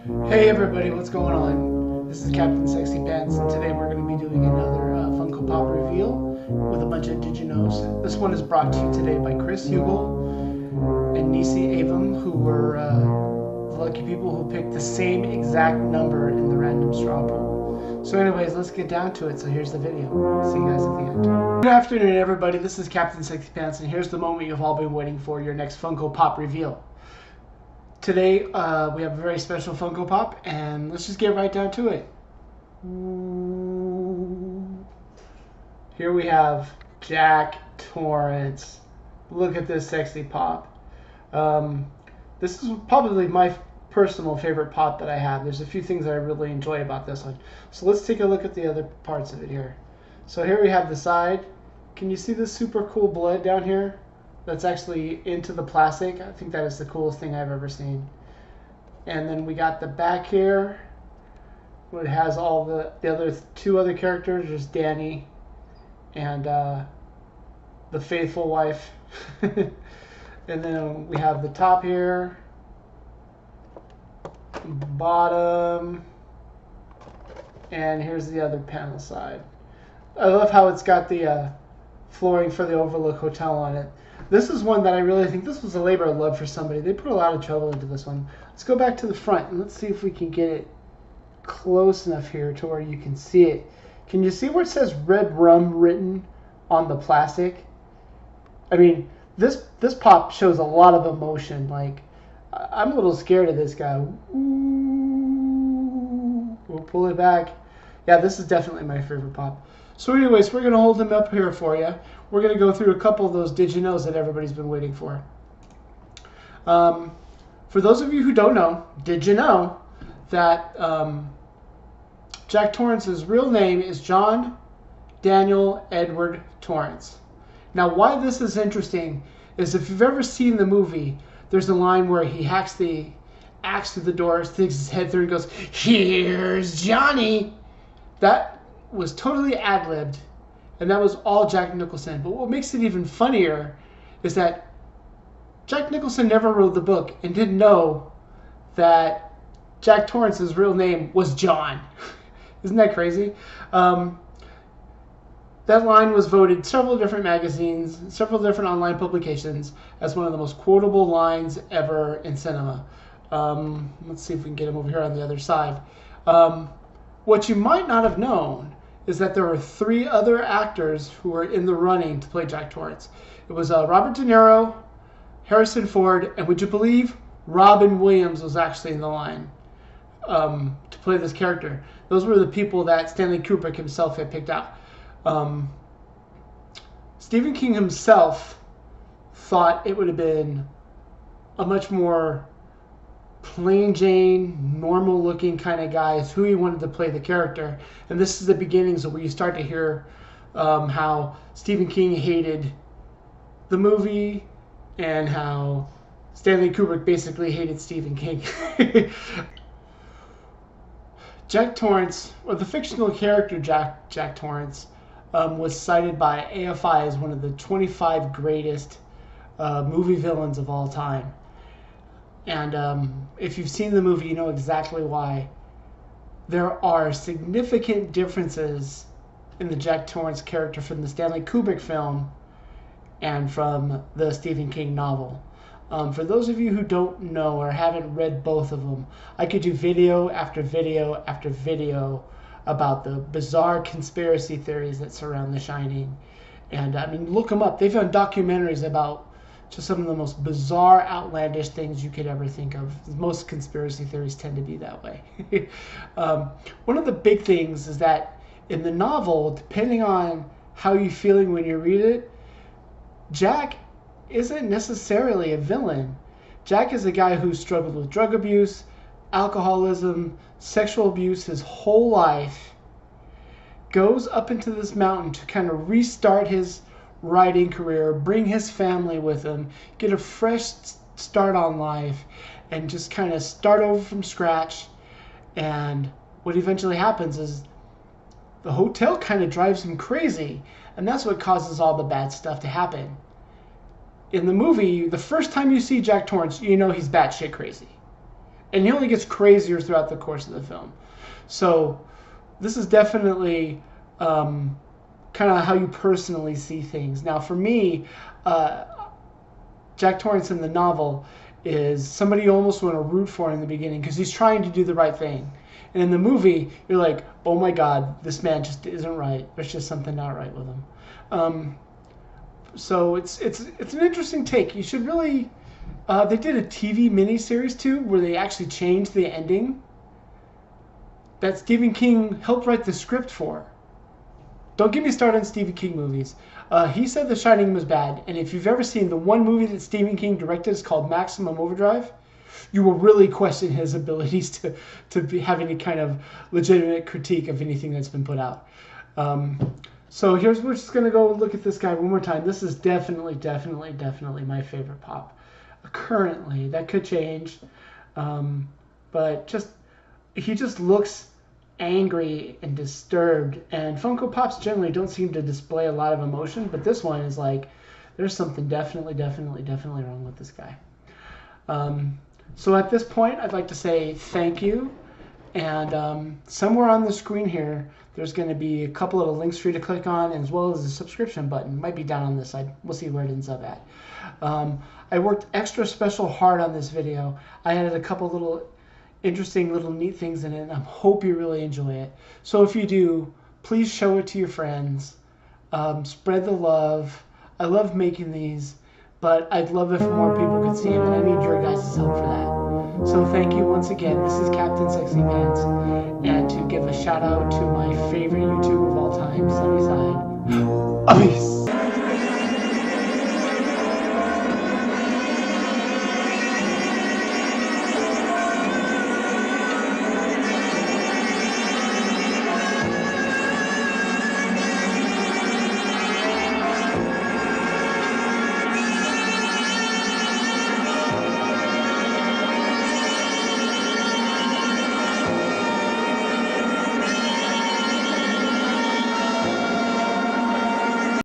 Hey everybody, what's going on? This is Captain Sexy Pants, and today we're going to be doing another Funko Pop reveal with a bunch of Diginos. This one is brought to you today by Chris Hugel and Nisi Avum, who were the lucky people who picked the same exact number in the random straw poll. So anyways, let's get down to it. So here's the video. See you guys at the end. Good afternoon everybody, this is Captain Sexy Pants, and here's the moment you've all been waiting for, your next Funko Pop reveal. Today, we have a very special Funko Pop, and let's just get right down to it. Here we have Jack Torrance. Look at this sexy pop. This is probably my personal favorite pop that I have. There's a few things that I really enjoy about this one. So let's take a look at the other parts of it here. So here we have the side. Can you see this super cool blood down here? That's actually into the plastic. I think that is the coolest thing I've ever seen. And then we got the back here, where it has all the two other characters, just Danny and the faithful wife. And then we have the top here, bottom, and here's the other panel side. I love how it's got the flooring for the Overlook Hotel on it. This is one that I really think this was a labor of love for somebody. They put a lot of trouble into this one. Let's go back to the front and let's see if we can get it close enough here to where you can see it. Can you see where it says Red Rum written on the plastic? I mean, this pop shows a lot of emotion. Like, I'm a little scared of this guy. Ooh, we'll pull it back. Yeah, this is definitely my favorite pop. So anyways, we're going to hold him up here for you. We're going to go through a couple of those Diginos that everybody's been waiting for. For those of you who don't know, did you know that Jack Torrance's real name is John Daniel Edward Torrance? Now, why this is interesting is if you've ever seen the movie, there's a line where he hacks the axe through the door, sticks his head through and goes, "Here's Johnny." That was totally ad-libbed, and that was all Jack Nicholson. But what makes it even funnier is that Jack Nicholson never wrote the book and didn't know that Jack Torrance's real name was John. Isn't that crazy? That line was voted several different magazines, several different online publications as one of the most quotable lines ever in cinema. Let's see if we can get him over here on the other side. What you might not have known is that there were 3 other actors who were in the running to play Jack Torrance. It was Robert De Niro, Harrison Ford, and would you believe Robin Williams was actually in the line to play this character. Those were the people that Stanley Kubrick himself had picked out. Stephen King himself thought it would have been a much more plain Jane, normal looking kind of guy is who he wanted to play the character. And this is the beginnings of where you start to hear how Stephen King hated the movie and how Stanley Kubrick basically hated Stephen King. Jack Torrance, or the fictional character Jack Torrance, was cited by AFI as one of the 25 greatest movie villains of all time. And if you've seen the movie, you know exactly why. There are significant differences in the Jack Torrance character from the Stanley Kubrick film and from the Stephen King novel. For those of you who don't know or haven't read both of them, I could do video after video after video about the bizarre conspiracy theories that surround The Shining. And I mean, look them up. They've done documentaries about just some of the most bizarre, outlandish things you could ever think of. Most conspiracy theories tend to be that way. One of the big things is that in the novel, depending on how you're feeling when you read it, Jack isn't necessarily a villain. Jack is a guy who struggled with drug abuse, alcoholism, sexual abuse his whole life, goes up into this mountain to kind of restart his writing career, bring his family with him, get a fresh start on life, and just kind of start over from scratch. And what eventually happens is the hotel kind of drives him crazy, and that's what causes all the bad stuff to happen. In the movie, the first time you see Jack Torrance, you know he's batshit crazy. And he only gets crazier throughout the course of the film. So this is definitely kind of how you personally see things. Now, for me, Jack Torrance in the novel is somebody you almost want to root for in the beginning because he's trying to do the right thing. And in the movie, you're like, oh my God, this man just isn't right. There's just something not right with him. So it's an interesting take. You should really. They did a TV miniseries too, where they actually changed the ending that Stephen King helped write the script for. Don't get me started on Stephen King movies. He said The Shining was bad, and if you've ever seen the one movie that Stephen King directed, is called Maximum Overdrive, you will really question his abilities to have any kind of legitimate critique of anything that's been put out. So we're just going to go look at this guy one more time. This is definitely my favorite Pop. Currently, that could change, but he just looks angry and disturbed, and Funko Pops generally don't seem to display a lot of emotion, but this one is like, there's something definitely wrong with this guy. So at this point, I'd like to say thank you, and somewhere on the screen here, there's going to be a couple of links for you to click on, as well as a subscription button. Might be down on this side. We'll see where it ends up at. I worked extra special hard on this video. I added a couple little interesting little neat things in it, and I hope you really enjoy it. So if you do, please show it to your friends. Spread the love. I love making these, but I'd love if more people could see them, and I need your guys' help for that. So thank you once again. This is Captain Sexy Pants, and to give a shout out to my favorite YouTuber of all time, Sunnyside. Peace.